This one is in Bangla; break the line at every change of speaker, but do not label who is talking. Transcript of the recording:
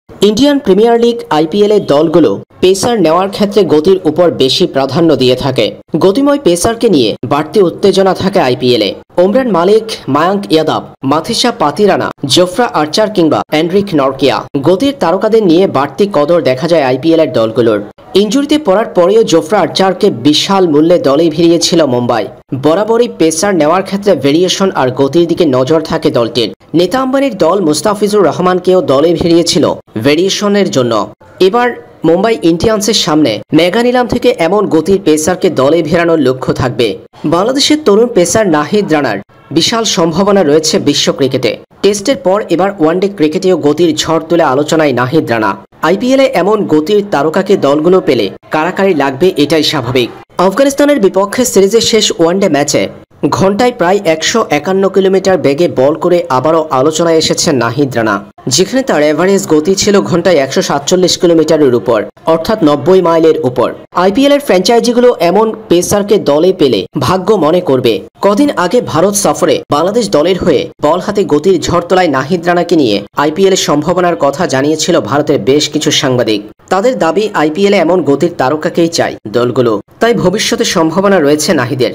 ইন্ডিয়ান প্রিমিয়ার লিগ আইপিএল এর দলগুলো পেসার নেওয়ার ক্ষেত্রে গতির উপর বেশি প্রাধান্য দিয়ে থাকে। গতিময় পেসারকে নিয়ে বাড়তি উত্তেজনা থাকে আইপিএলে। ওমরান মালিক, মায়াঙ্ক ইয়াদাব, মাথিসা পাতিরানা, জোফরা আর্চার কিংবা এন্ড্রিক নরকিয়া, গতির তারকাদের নিয়ে বাড়তি কদর দেখা যায় আইপিএল এর দলগুলোর। ইনজুরিতে পড়ার পরেও জোফরা আর্চারকে বিশাল মূল্যে দলে ভিড়িয়েছিল মুম্বাই। বরাবরই পেসার নেওয়ার ক্ষেত্রে ভেরিয়েশন আর গতির দিকে নজর থাকে দলটির। নেতা আম্বানির দল মুস্তাফিজুর রহমানকেও দলে ভিড়িয়েছিল ভেরিয়েশনের জন্য। এবার মুম্বাই ইন্ডিয়ান্সের সামনে মেগা নিলাম থেকে এমন গতির পেসারকে দলে ভেড়ানোর লক্ষ্য থাকবে। বাংলাদেশের তরুণ পেসার নাহিদ রানার বিশাল সম্ভাবনা রয়েছে বিশ্ব ক্রিকেটে। টেস্টের পর এবার ওয়ানডে ক্রিকেটেও গতির ঝড় তুলে আলোচনায় নাহিদ রানা। আইপিএলে এমন গতির তারকাকে দলগুলো পেলে কারাকারি লাগবে, এটাই স্বাভাবিক। আফগানিস্তানের বিপক্ষে সিরিজের শেষ ওয়ানডে ম্যাচে ঘন্টায় প্রায় 151 কিলোমিটার বেগে বল করে আবারও আলোচনায় এসেছেন নাহিদ রানা, যেখানে তার এভারেজ গতি ছিল ঘন্টায় 147 কিলোমিটারের উপর, অর্থাৎ 90 মাইলের উপর। আইপিএল এর ফ্র্যাঞ্চাইজিগুলো এমন পেসারকে দলে পেলে ভাগ্য মনে করবে। কদিন আগে ভারত সফরে বাংলাদেশ দলের হয়ে বল হাতে গতির ঝড় তোলায় নাহিদ রানাকে নিয়ে আইপিএল এর সম্ভাবনার কথা জানিয়েছিল ভারতের বেশ কিছু সাংবাদিক। তাদের দাবি আইপিএলে এমন গতির তারকাকেই চাই দলগুলো, তাই ভবিষ্যতে সম্ভাবনা রয়েছে নাহিদের।